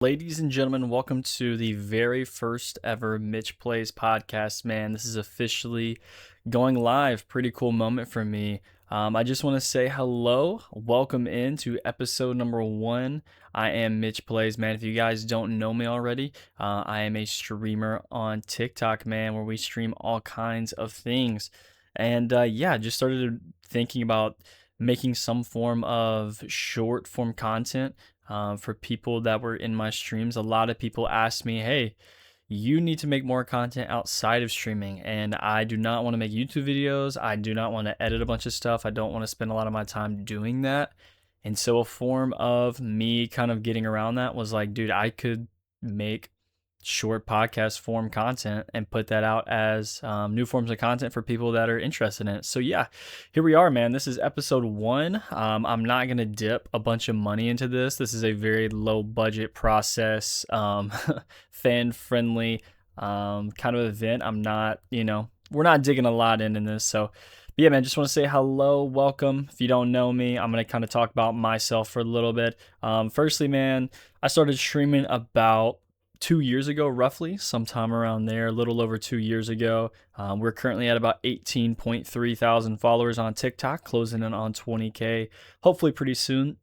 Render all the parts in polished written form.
Ladies and gentlemen, welcome to the very first ever Mitch Plays podcast, man. This is officially going live. Pretty cool moment for me. I just want to say hello. Welcome into episode number 1. I am Mitch Plays, man. If you guys don't know me already, I am a streamer on TikTok, man, where we stream all kinds of things. And just started thinking about making some form of short form content for people that were in my streams. A lot of people asked me, hey, you need to make more content outside of streaming. And I do not want to make YouTube videos. I do not want to edit a bunch of stuff. I don't want to spend a lot of my time doing that. And so a form of me kind of getting around that was like, dude, I could make short podcast form content and put that out as new forms of content for people that are interested in it. So yeah, here we are, man. This is episode 1. I'm not gonna dip a bunch of money into this. This is a very low budget process, fan friendly kind of event. I'm not, we're not digging a lot in this. So but yeah, man, just want to say hello, welcome. If you don't know me, I'm going to kind of talk about myself for a little bit. Firstly, man, I started streaming about 2 years ago, roughly, sometime around there, a little over 2 years ago. We're currently at about 18.3 thousand followers on TikTok, closing in on 20K, hopefully pretty soon.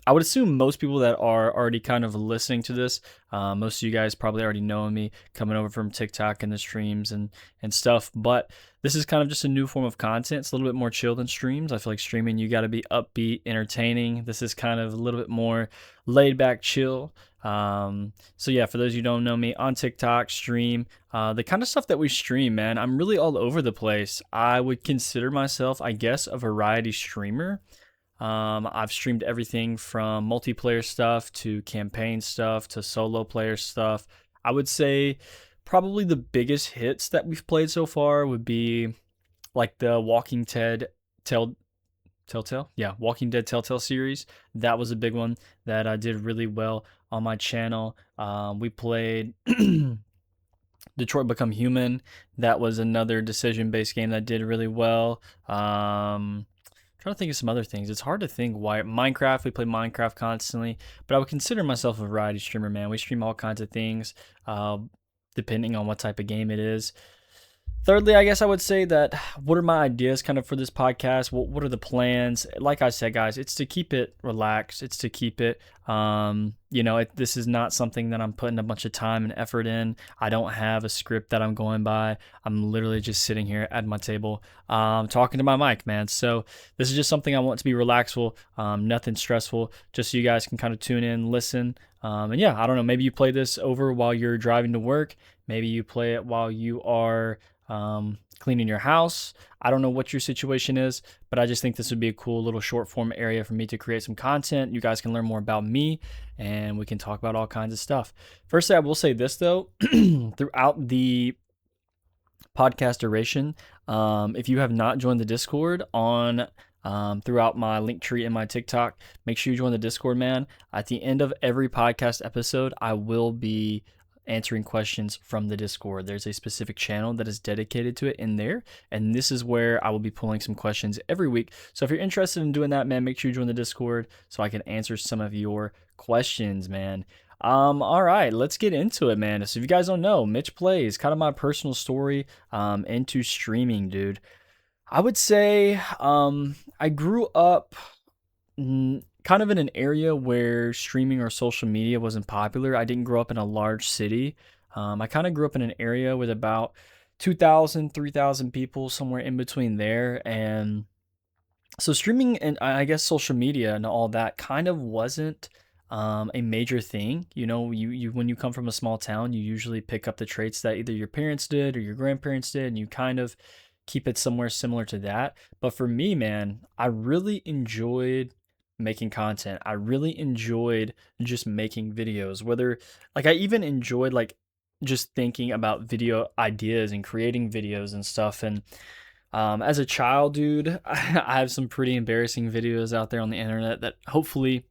I would assume most people that are already kind of listening to this, most of you guys probably already know me coming over from TikTok and the streams and stuff. But this is kind of just a new form of content. It's a little bit more chill than streams. I feel like streaming, you got to be upbeat, entertaining. This is kind of a little bit more laid back, chill. So yeah, for those of you who don't know me, on TikTok, stream, the kind of stuff that we stream, man, I'm really all over the place. I would consider myself, I guess, a variety streamer. I've streamed everything from multiplayer stuff to campaign stuff to solo player stuff. I would say probably the biggest hits that we've played so far would be like the Walking Dead Telltale? Yeah, Walking Dead Telltale series. That was a big one that I did really well on my channel. We played Detroit Become Human. That was another decision-based game that did really well. Trying to think of some other things. It's hard to think why. Minecraft, we play Minecraft constantly, but I would consider myself a variety streamer, man. We stream all kinds of things, depending on what type of game it is. Thirdly, I guess I would say that what are my ideas kind of for this podcast? What are the plans? Like I said, guys, it's to keep it relaxed. It's to keep it, this is not something that I'm putting a bunch of time and effort in. I don't have a script that I'm going by. I'm literally just sitting here at my table, talking to my mic, man. So this is just something I want to be relaxful, nothing stressful, just so you guys can kind of tune in, listen. And yeah, I don't know, maybe you play this over while you're driving to work. Maybe you play it while you are cleaning your house. I don't know what your situation is, but I just think this would be a cool little short form area for me to create some content. You guys can learn more about me and we can talk about all kinds of stuff. Firstly, I will say this though, throughout the podcast duration, if you have not joined the Discord on throughout my link tree in my TikTok, make sure you join the Discord, man. At the end of every podcast episode, I will be answering questions from the Discord. There's a specific channel that is dedicated to it in there, and this is where I will be pulling some questions every week. So if you're interested in doing that, man, make sure you join the Discord so I can answer some of your questions, man. All right, let's get into it, man. So if you guys don't know, Mitch Plays, kind of my personal story into streaming, dude. I would say I grew up kind of in an area where streaming or social media wasn't popular. I didn't grow up in a large city. I kind of grew up in an area with about 2,000, 3,000 people, somewhere in between there. And so streaming and I guess social media and all that kind of wasn't a major thing. You when you come from a small town, you usually pick up the traits that either your parents did or your grandparents did, and you kind of keep it somewhere similar to that. But for me, man, I really enjoyed making content. I really enjoyed just making videos. Whether like I even enjoyed like just thinking about video ideas and creating videos and stuff. And as a child, dude, I have some pretty embarrassing videos out there on the internet that hopefully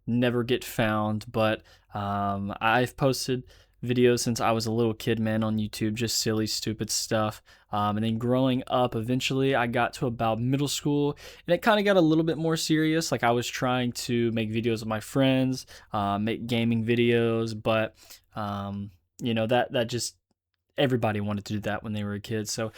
never get found. But I've posted videos since I was a little kid, man, on YouTube, just silly, stupid stuff. And then growing up, eventually I got to about middle school and it kind of got a little bit more serious. Like I was trying to make videos with my friends, make gaming videos, but that just everybody wanted to do that when they were a kid. So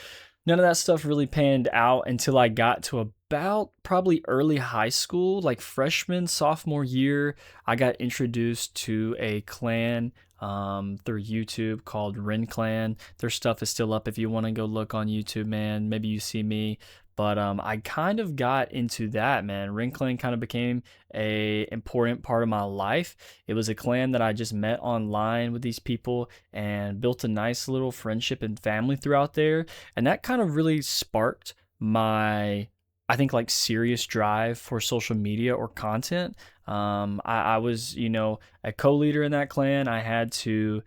none of that stuff really panned out until I got to about probably early high school, like freshman, sophomore year. I got introduced to a clan through YouTube called Ren Clan. Their stuff is still up if you want to go look on YouTube, man. Maybe you see me. But I kind of got into that, man. Ren Clan kind of became a important part of my life. It was a clan that I just met online with these people and built a nice little friendship and family throughout there. And that kind of really sparked my, I think, like serious drive for social media or content. I was, a co-leader in that clan. I had to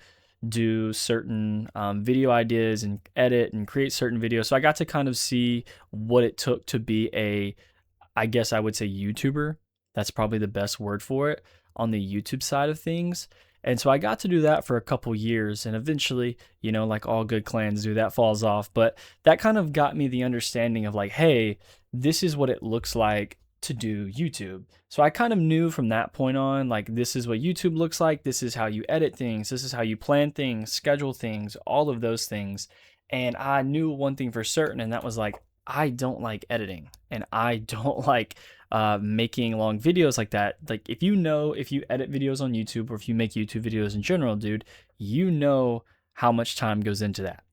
do certain video ideas and edit and create certain videos. So I got to kind of see what it took to be I guess I would say YouTuber. That's probably the best word for it on the YouTube side of things. And so I got to do that for a couple years and eventually, like all good clans do, that falls off. But that kind of got me the understanding of like, hey, this is what it looks like to do YouTube. So I kind of knew from that point on, like, this is what YouTube looks like. This is how you edit things. This is how you plan things, schedule things, all of those things. And I knew one thing for certain, and that was like, I don't like editing and I don't like making long videos like that. Like if you edit videos on YouTube or if you make YouTube videos in general, dude, you know how much time goes into that.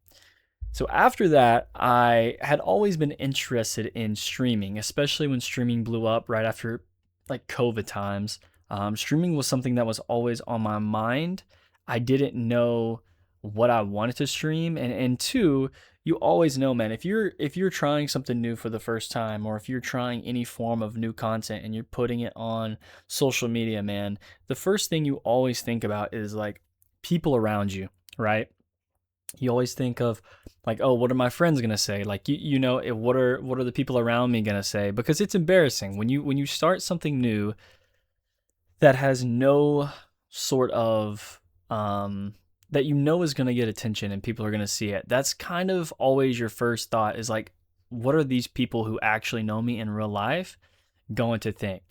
So after that, I had always been interested in streaming, especially when streaming blew up right after like COVID times. Streaming was something that was always on my mind. I didn't know what I wanted to stream, and two, you always know, man, if you're trying something new for the first time, or if you're trying any form of new content and you're putting it on social media, man, the first thing you always think about is like people around you, right? You always think of like, oh, what are my friends gonna say? Like what are the people around me gonna say? Because it's embarrassing when you start something new that has no sort of that is gonna get attention and people are gonna see it. That's kind of always your first thought is like, what are these people who actually know me in real life going to think?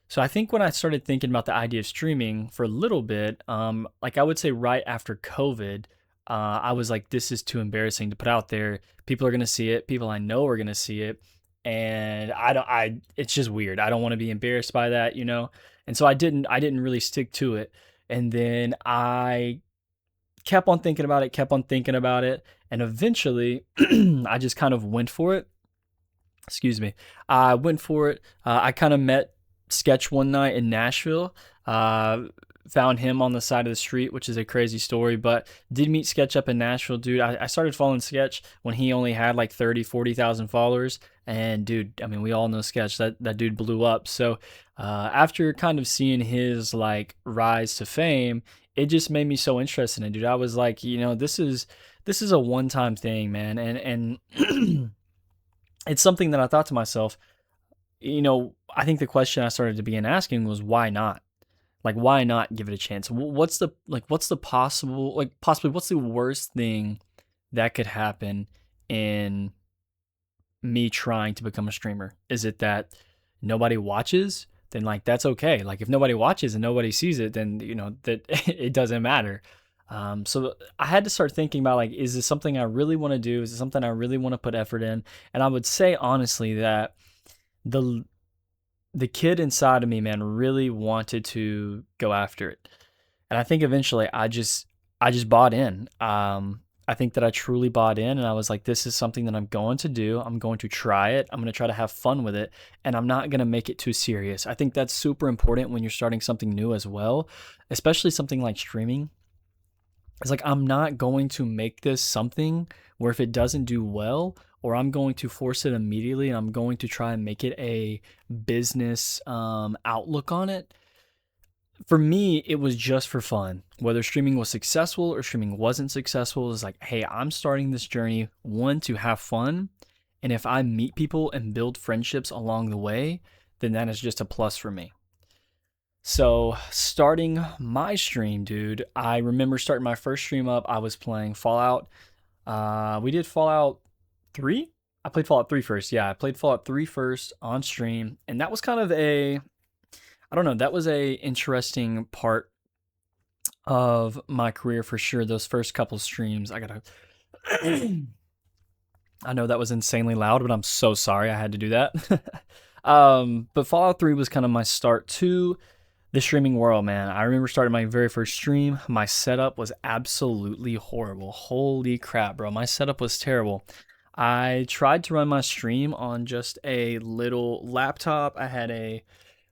So I think when I started thinking about the idea of streaming for a little bit, like I would say right after COVID, I was like, this is too embarrassing to put out there. People are gonna see it. People I know are gonna see it, and it's just weird. I don't want to be embarrassed by that, And so I didn't really stick to it. And then I kept on thinking about it, and eventually, I just kind of went for it. Excuse me. I went for it. I kind of met Sketch one night in Nashville. Found him on the side of the street, which is a crazy story, but did meet Sketch up in Nashville, dude. I started following Sketch when he only had like 40,000 followers. And dude, I mean, we all know Sketch, that dude blew up. So after kind of seeing his like rise to fame, it just made me so interested in it, dude. I was like, this is a one-time thing, man. And it's something that I thought to myself, I think the question I started to begin asking was, why not? Like, why not give it a chance? Possibly what's the worst thing that could happen in me trying to become a streamer? Is it that nobody watches? Then like, that's okay. Like if nobody watches and nobody sees it, then, that it doesn't matter. So I had to start thinking about like, is this something I really want to do? Is it something I really want to put effort in? And I would say honestly that the kid inside of me, man, really wanted to go after it. And I think eventually I just bought in. I think that I truly bought in and I was like, this is something that I'm going to do. I'm going to try it. I'm going to try to have fun with it and I'm not going to make it too serious. I think that's super important when you're starting something new as well, especially something like streaming. It's like, I'm not going to make this something where if it doesn't do well, or I'm going to force it immediately and I'm going to try and make it a business outlook on it. For me, it was just for fun. Whether streaming was successful or streaming wasn't successful, it was like, hey, I'm starting this journey, one, to have fun. And if I meet people and build friendships along the way, then that is just a plus for me. So, starting my stream, dude, I remember starting my first stream up. I was playing Fallout. We did Fallout 3. I played Fallout 3 first. Yeah, I played Fallout 3 first on stream, and that was kind of I don't know, that was a interesting part of my career for sure. Those first couple streams, I gotta. I know that was insanely loud, but I'm so sorry I had to do that. But Fallout 3 was kind of my start to the streaming world, man. I remember starting my very first stream. My setup was absolutely horrible. Holy crap, bro. My setup was terrible. I tried to run my stream on just a little laptop. I had a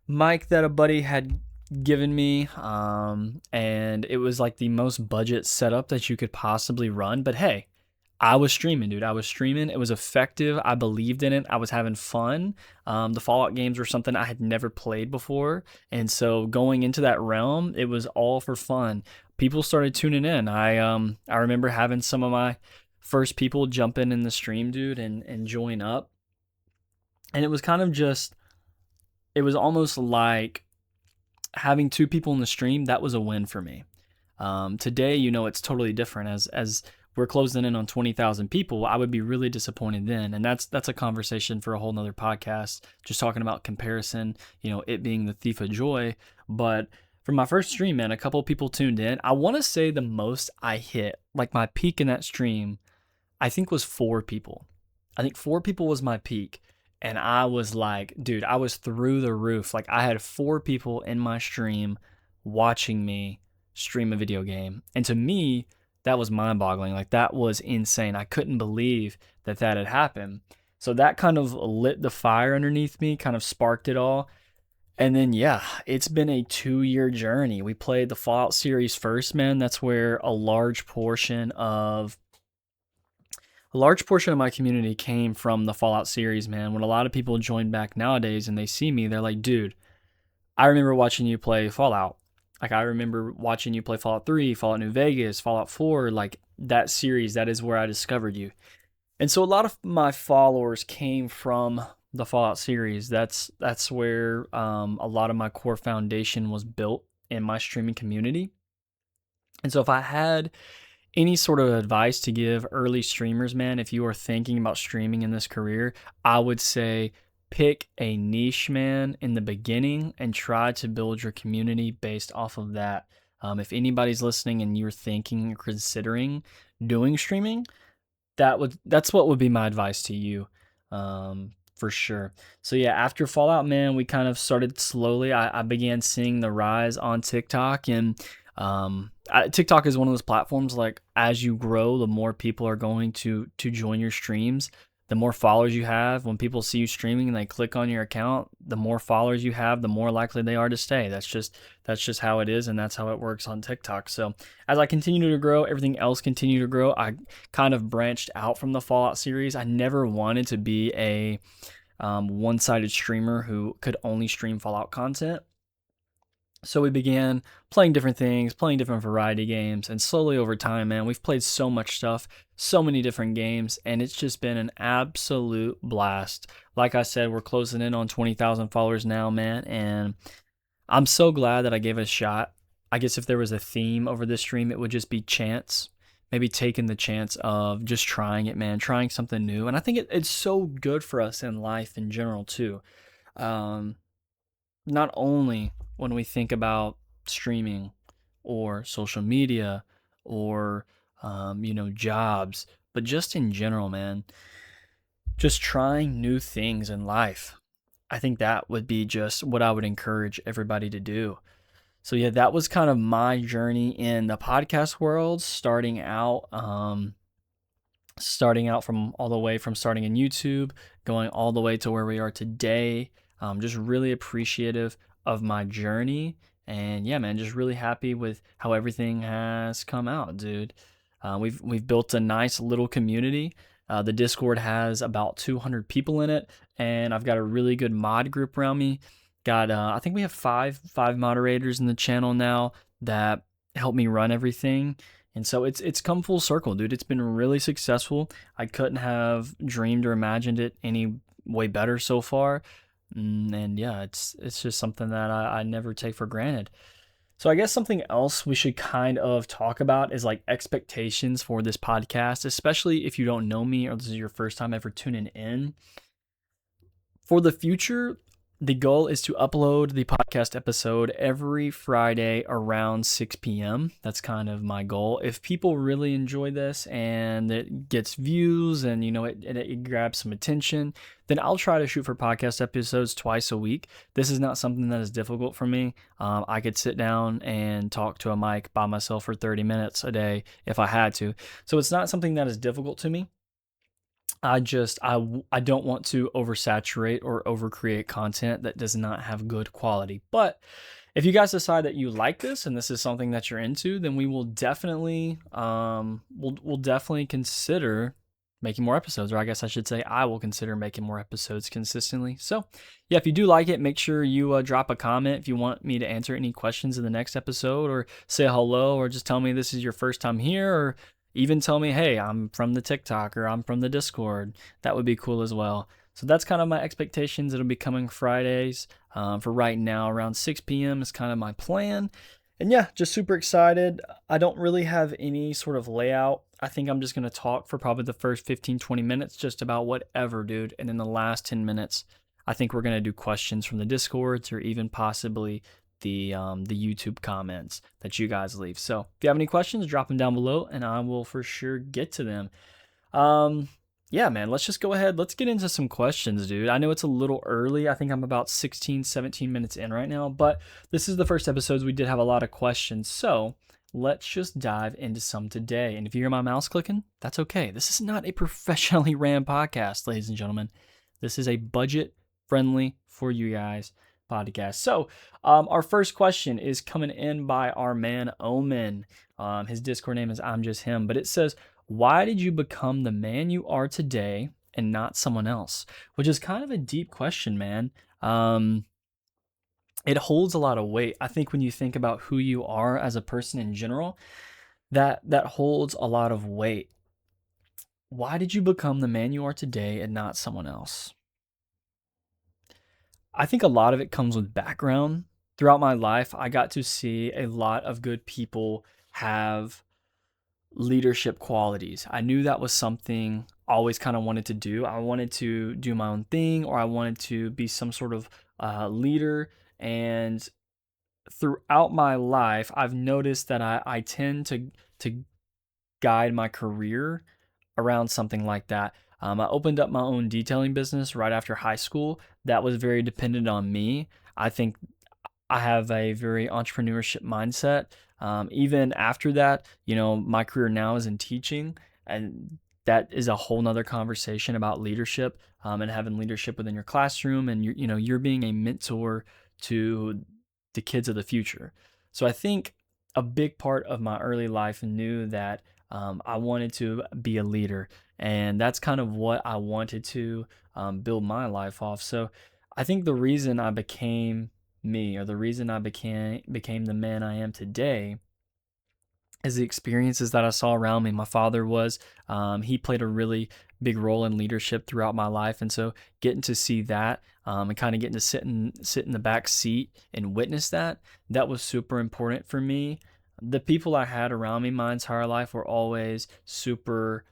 mic that a buddy had given me, and it was like the most budget setup that you could possibly run. But hey, I was streaming, dude. I was streaming. It was effective. I believed in it. I was having fun. The Fallout games were something I had never played before. And so going into that realm, it was all for fun. People started tuning in. I remember having some of my first people jump in the stream, dude, and join up. And it was kind of just, it was almost like having two people in the stream. That was a win for me. Today, it's totally different. As we're closing in on 20,000 people, I would be really disappointed then. And that's a conversation for a whole nother podcast, just talking about comparison, it being the thief of joy. But for my first stream, man, a couple of people tuned in. I want to say the most I hit, like my peak in that stream, I think was 4 people. I think 4 people was my peak. And I was like, dude, I was through the roof. Like I had 4 people in my stream watching me stream a video game. And to me, that was mind-boggling. Like that was insane. I couldn't believe that had happened. So that kind of lit the fire underneath me, kind of sparked it all. And then yeah, it's been a 2-year journey. We played the Fallout series first, man. That's where a large portion of my community came from the Fallout series, man. When a lot of people join back nowadays and they see me, they're like, dude, I remember watching you play Fallout. Like, I remember watching you play Fallout 3, Fallout New Vegas, Fallout 4, like that series. That is where I discovered you. And so a lot of my followers came from the Fallout series. That's where a lot of my core foundation was built in my streaming community. And so if I had any sort of advice to give early streamers, man, if you are thinking about streaming in this career, I would say pick a niche, man, in the beginning and try to build your community based off of that. If anybody's listening and you're thinking or considering doing streaming, that's what would be my advice to you, for sure. So yeah, after Fallout, man, we kind of started slowly. I began seeing the rise on TikTok, and TikTok is one of those platforms, like as you grow, the more people are going to join your streams, the more followers you have. When people see you streaming and they click on your account, the more followers you have, the more likely they are to stay. That's just how it is, and that's how it works on TikTok. So as I continue to grow, everything else continued to grow. I kind of branched out from the Fallout series. I never wanted to be a one-sided streamer who could only stream Fallout content. So we began playing different things, playing different variety games, and slowly over time, man, we've played so much stuff, so many different games, and it's just been an absolute blast. Like I said, we're closing in on 20,000 followers now, man, and I'm so glad that I gave it a shot. I guess if there was a theme over this stream, it would just be chance. Maybe taking the chance of just trying it, man, trying something new. And I think it's so good for us in life in general, too. Not only when we think about streaming or social media or jobs, but just in general, man, just trying new things in life. I think that would be just what I would encourage everybody to do. So yeah, that was kind of my journey in the podcast world, starting out from all the way from starting in YouTube, going all the way to where we are today. Just really appreciative of my journey. And yeah, man, just really happy with how everything has come out, dude. We've built a nice little community. The Discord has about 200 people in it, and I've got a really good mod group around me. I think we have five moderators in the channel now that help me run everything. And so it's come full circle, dude. It's been really successful. I couldn't have dreamed or imagined it any way better so far. And yeah, it's just something that I never take for granted. So I guess something else we should kind of talk about is like expectations for this podcast, especially if you don't know me or this is your first time ever tuning in. For the future, the goal is to upload the podcast episode every Friday around 6 p.m. That's kind of my goal. If people really enjoy this and it gets views and it grabs some attention, then I'll try to shoot for podcast episodes twice a week. This is not something that is difficult for me. I could sit down and talk to a mic by myself for 30 minutes a day if I had to. So it's not something that is difficult to me. I don't want to oversaturate or overcreate content that does not have good quality. But if you guys decide that you like this and this is something that you're into, then we will definitely we'll definitely consider making more episodes, or I guess I should say I will consider making more episodes consistently. So yeah, if you do like it, make sure you drop a comment if you want me to answer any questions in the next episode, or say hello, or just tell me this is your first time here, or even tell me, hey, I'm from the TikTok or I'm from the Discord. That would be cool as well. So that's kind of my expectations. It'll be coming Fridays. For right now, around 6 p.m. is kind of my plan. And yeah, just super excited. I don't really have any sort of layout. I think I'm just going to talk for probably the first 15, 20 minutes, just about whatever, dude. And in the last 10 minutes, I think we're going to do questions from the Discords or even possibly the YouTube comments that you guys leave. So if you have any questions, drop them down below and I will for sure get to them. Yeah, man, let's just go ahead. Let's get into some questions, dude. I know it's a little early. I think I'm about 16, 17 minutes in right now, but this is the first episodes. We did have a lot of questions. So let's just dive into some today. And if you hear my mouse clicking, that's okay. This is not a professionally ran podcast, ladies and gentlemen. This is a budget friendly for you guys podcast. So our first question is coming in by our man Omen. His Discord name is I'm Just Him, but it says, why did you become the man you are today and not someone else? Which is kind of a deep question, man. It holds a lot of weight. I think when you think about who you are as a person in general, that holds a lot of weight. Why did you become the man you are today and not someone else? I think a lot of it comes with background. Throughout my life, I got to see a lot of good people have leadership qualities. I knew that was something I always kind of wanted to do. I wanted to do my own thing, or I wanted to be some sort of leader. And throughout my life, I've noticed that I tend to guide my career around something like that. I opened up my own detailing business right after high school. That was very dependent on me. I think I have a very entrepreneurship mindset. Even after that, my career now is in teaching, and that is a whole nother conversation about leadership, and having leadership within your classroom, and you're being a mentor to the kids of the future. So I think a big part of my early life knew that I wanted to be a leader, and that's kind of what I wanted to build my life off. So I think the reason I became me, or the reason I became the man I am today, is the experiences that I saw around me. My father he played a really big role in leadership throughout my life, and so getting to see that, and kind of getting to sit in the back seat and witness that was super important for me. The people I had around me my entire life were always super,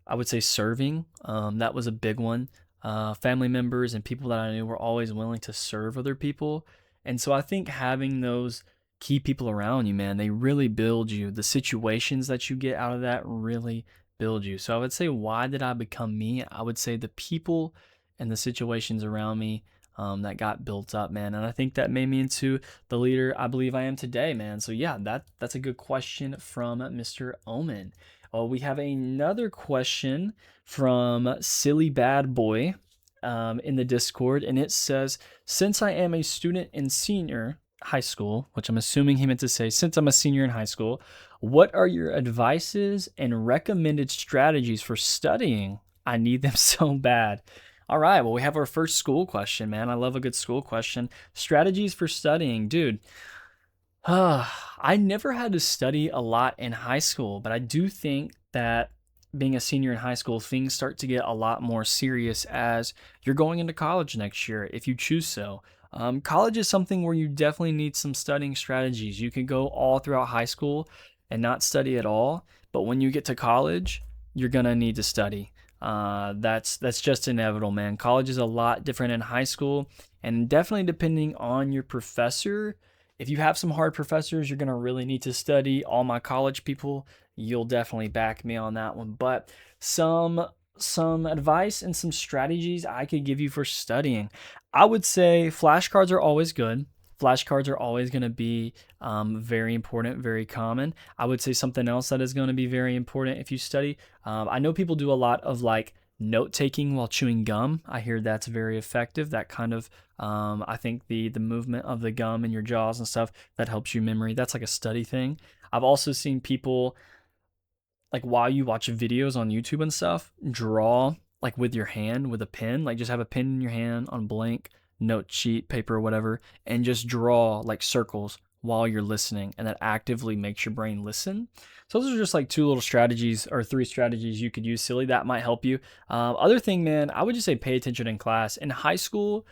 I would say, serving. That was a big one. Family members and people that I knew were always willing to serve other people. And so I think having those key people around you, man, they really build you. The situations that you get out of that really build you. So I would say, why did I become me? I would say the people and the situations around me that got built up, man. And I think that made me into the leader I believe I am today, man. So yeah, that's a good question from Mr. Omen. We have another question from Silly Bad Boy in the Discord, and it says, since I am a student in senior high school, which I'm assuming he meant to say, since I'm a senior in high school, what are your advices and recommended strategies for studying? I need them so bad. All right, well, we have our first school question, man. I love a good school question. Strategies for studying, dude. I never had to study a lot in high school, but I do think that being a senior in high school, things start to get a lot more serious as you're going into college next year, if you choose so. College is something where you definitely need some studying strategies. You can go all throughout high school and not study at all, but when you get to college, you're gonna need to study. That's just inevitable, man. College is a lot different in high school, and definitely depending on your professor. If you have some hard professors, you're gonna really need to study. All my college people, you'll definitely back me on that one. But some advice and some strategies I could give you for studying. I would say flashcards are always good. Flashcards are always going to be very important, very common. I would say something else that is going to be very important if you study. I know people do a lot of like note taking while chewing gum. I hear that's very effective. That kind of, I think the movement of the gum in your jaws and stuff that helps you memory. That's like a study thing. I've also seen people like while you watch videos on YouTube and stuff, draw like with your hand with a pen, like just have a pen in your hand on blank note sheet, paper, or whatever, and just draw like circles while you're listening, and that actively makes your brain listen. So those are just like two little strategies or three strategies you could use, silly, that might help you. Other thing, man, I would just say pay attention in class. In high school,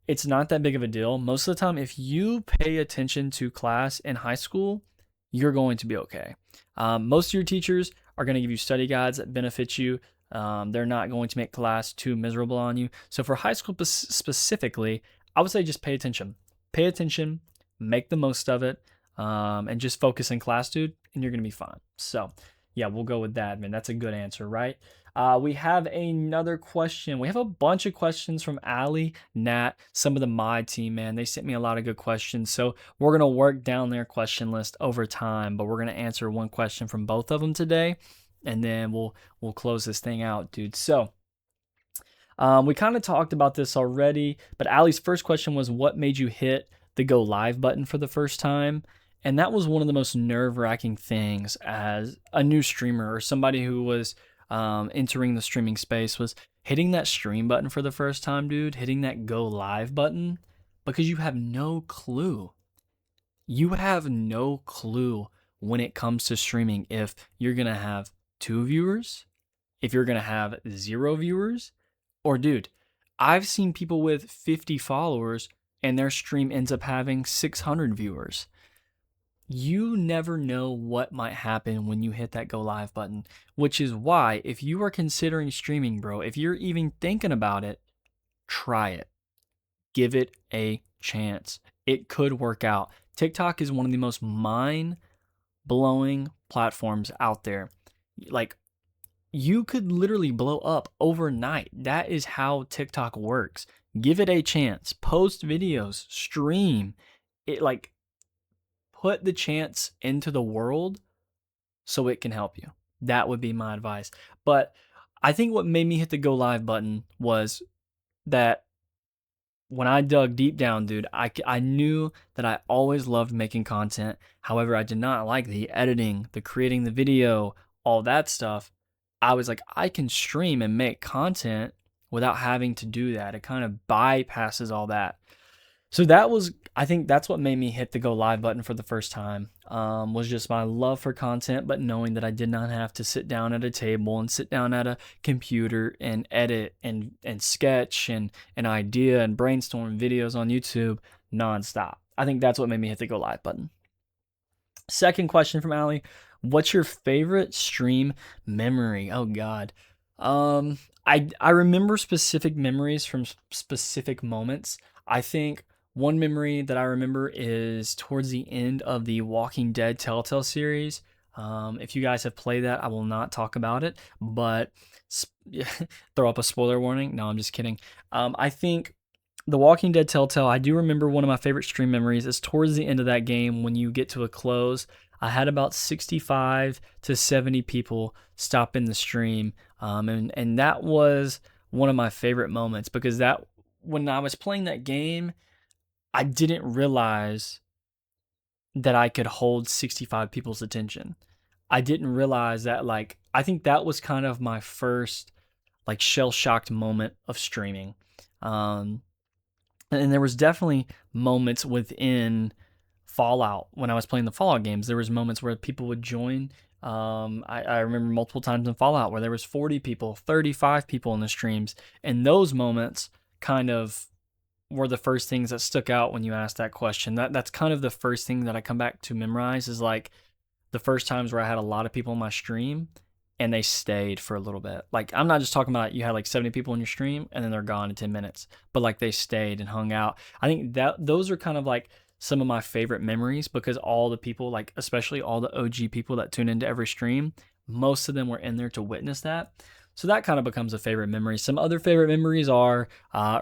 it's not that big of a deal. Most of the time, if you pay attention to class in high school, you're going to be okay. Most of your teachers are going to give you study guides that benefit you. They're not going to make class too miserable on you. So for high school specifically, I would say just pay attention. Pay attention, make the most of it, and just focus in class, dude, and you're going to be fine. So yeah, we'll go with that, man. That's a good answer, right? We have another question. We have a bunch of questions from Ali, Nat, some of the mod team, man. They sent me a lot of good questions. So we're going to work down their question list over time, but we're going to answer one question from both of them today, and then we'll close this thing out, dude. So we kind of talked about this already, but Ali's first question was, what made you hit the go live button for the first time? And that was one of the most nerve-wracking things as a new streamer or somebody who was entering the streaming space, was hitting that stream button for the first time, dude, hitting that go live button, because you have no clue. You have no clue when it comes to streaming if you're going to have 2 viewers, if you're going to have 0 viewers, or dude, I've seen people with 50 followers and their stream ends up having 600 viewers. You never know what might happen when you hit that go live button, which is why if you are considering streaming, bro, if you're even thinking about it, try it. Give it a chance. It could work out. TikTok is one of the most mind-blowing platforms out there. Like, you could literally blow up overnight. That is how TikTok works. Give it a chance. Post videos, stream. It like put the chance into the world so it can help you. That would be my advice. But I think what made me hit the go live button was that when I dug deep down, dude, I knew that I always loved making content. However, I did not like the editing, the creating the video, all that stuff. I was like, I can stream and make content without having to do that. It kind of bypasses all that. So I think that's what made me hit the go live button for the first time, was just my love for content, but knowing that I did not have to sit down at a table and sit down at a computer and edit and sketch and an idea and brainstorm videos on YouTube nonstop. I think that's what made me hit the go live button. Second question from Ali, what's your favorite stream memory? Oh God. I remember specific memories from specific moments. I think one memory that I remember is towards the end of the Walking Dead Telltale series. If you guys have played that, I will not talk about it, but throw up a spoiler warning. No, I'm just kidding. I think the Walking Dead Telltale, I do remember one of my favorite stream memories is towards the end of that game when you get to a close. I had about 65 to 70 people stop in the stream, and that was one of my favorite moments because that when I was playing that game, I didn't realize that I could hold 65 people's attention. I didn't realize that, like, I think that was kind of my first, like, shell-shocked moment of streaming. And there was definitely moments within Fallout when I was playing the Fallout games. There was moments where people would join I remember multiple times in Fallout where there was 40 people, 35 people in the streams, and those moments kind of were the first things that stuck out when you asked that question. That's kind of the first thing that I come back to memorize is like the first times where I had a lot of people in my stream and they stayed for a little bit. Like I'm not just talking about you had like 70 people in your stream and then they're gone in 10 minutes, but like they stayed and hung out. I think that those are kind of like some of my favorite memories because all the people, like especially all the OG people that tune into every stream, most of them were in there to witness that. So that kind of becomes a favorite memory. Some other favorite memories are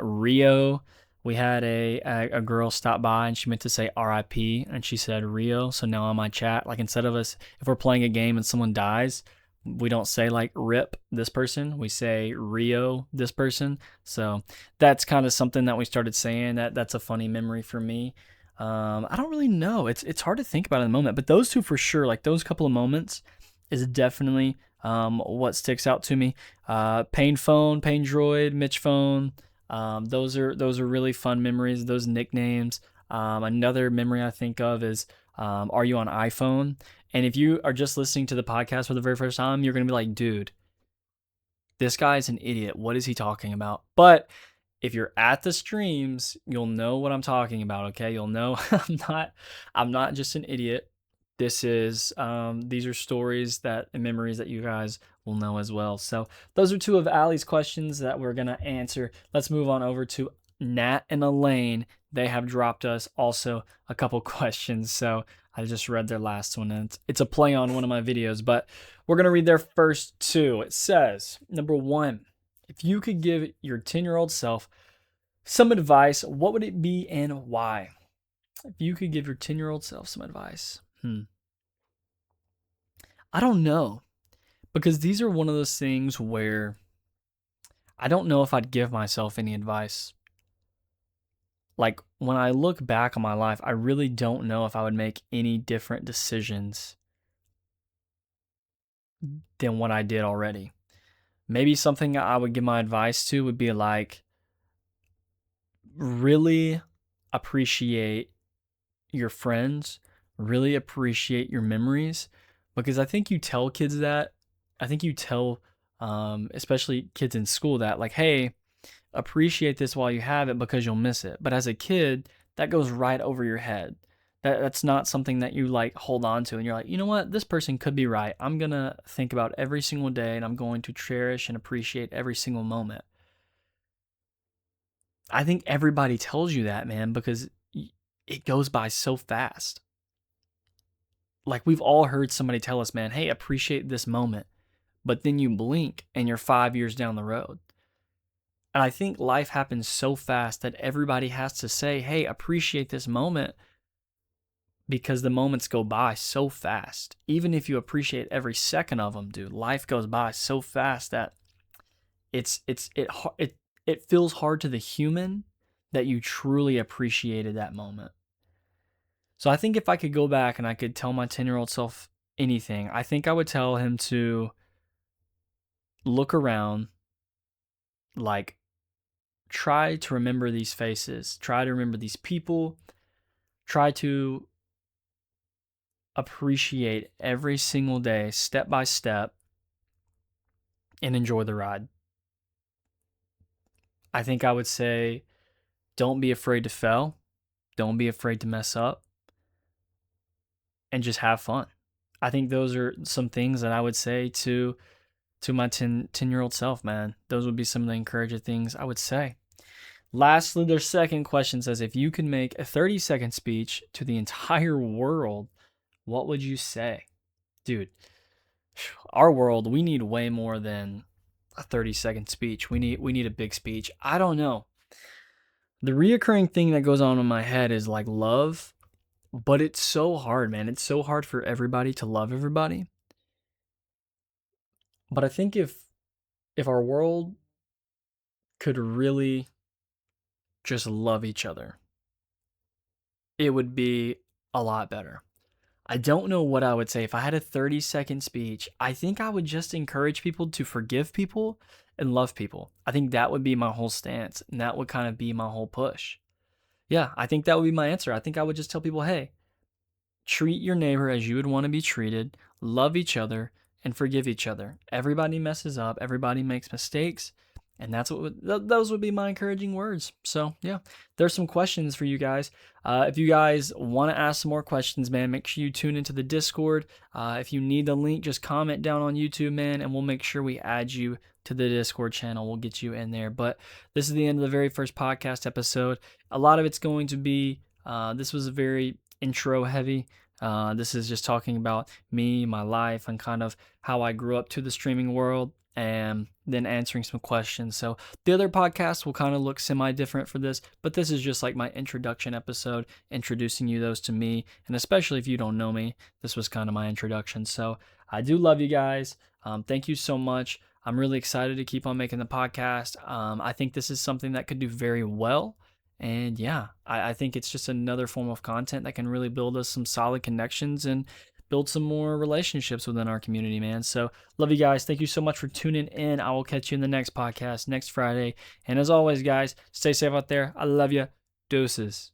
Rio. We had a girl stop by and she meant to say RIP and she said Rio. So now on my chat, like instead of us, if we're playing a game and someone dies, we don't say like rip this person, we say Rio this person. So that's kind of something that we started saying. That's a funny memory for me. I don't really know. It's hard to think about in the moment, but those two for sure, like those couple of moments, is definitely what sticks out to me. Pain Phone, Pain Droid, Mitch Phone. Those are really fun memories. Those nicknames. Another memory I think of is Are You on iPhone? And if you are just listening to the podcast for the very first time, you're gonna be like, dude, this guy's an idiot. What is he talking about? But if you're at the streams, you'll know what I'm talking about. Okay, you'll know I'm not just an idiot. This is these are stories that and memories that you guys will know as well. So those are two of Allie's questions that we're gonna answer. Let's move on over to Nat and Elaine. They have dropped us also a couple questions. So I just read their last one, and it's a play on one of my videos, but we're gonna read their first two. It says, number one, if you could give your 10-year-old self some advice, what would it be and why? If you could give your 10-year-old self some advice. I don't know, because these are one of those things where I don't know if I'd give myself any advice. Like when I look back on my life, I really don't know if I would make any different decisions than what I did already. Maybe something I would give my advice to would be like, really appreciate your friends, really appreciate your memories, because I think you tell kids that. I think you tell, especially kids in school, that like, hey, appreciate this while you have it because you'll miss it. But as a kid, that goes right over your head. That's not something that you like hold on to and you're like, you know what, this person could be right. I'm gonna think about every single day and I'm going to cherish and appreciate every single moment. I think everybody tells you that, man, because it goes by so fast. Like we've all heard somebody tell us, man, hey, appreciate this moment. But then you blink and you're 5 years down the road. And I think life happens so fast that everybody has to say, hey, appreciate this moment, because the moments go by so fast. Even if you appreciate every second of them, dude, life goes by so fast that it feels hard to the human that you truly appreciated that moment. So I think if I could go back and I could tell my 10-year-old self anything, I think I would tell him to look around, like try to remember these faces, try to remember these people, try to appreciate every single day, step by step, and enjoy the ride. I think I would say, don't be afraid to fail. Don't be afraid to mess up. And just have fun. I think those are some things that I would say to my 10-year-old self, man. Those would be some of the encouraging things I would say. Lastly, their second question says, if you could make a 30-second speech to the entire world, what would you say? Dude, our world, we need way more than a 30-second speech. We need a big speech. I don't know. The reoccurring thing that goes on in my head is like love, but it's so hard, man. It's so hard for everybody to love everybody. But I think if our world could really just love each other, it would be a lot better. I don't know what I would say. If I had a 30-second speech, I think I would just encourage people to forgive people and love people. I think that would be my whole stance, and that would kind of be my whole push. Yeah, I think that would be my answer. I think I would just tell people, hey, treat your neighbor as you would want to be treated. love each other, and forgive each other. Everybody messes up, everybody makes mistakes, and those would be my encouraging words. So yeah, there's some questions for you guys. If you guys want to ask some more questions, man, make sure you tune into the Discord. If you need the link, just comment down on YouTube, man, and we'll make sure we add you to the Discord channel. We'll get you in there. But this is the end of the very first podcast episode. A lot of it's going to be, this was a very intro heavy. This is just talking about me, my life, and kind of how I grew up to the streaming world, and then answering some questions. So the other podcasts will kind of look semi-different for this, but this is just like my introduction episode, introducing you those to me, and especially if you don't know me, this was kind of my introduction. So I do love you guys. Thank you so much. I'm really excited to keep on making the podcast. I think this is something that could do very well. And yeah, I think it's just another form of content that can really build us some solid connections and build some more relationships within our community, man. So love you guys. Thank you so much for tuning in. I will catch you in the next podcast next Friday. And as always, guys, stay safe out there. I love you. Deuces.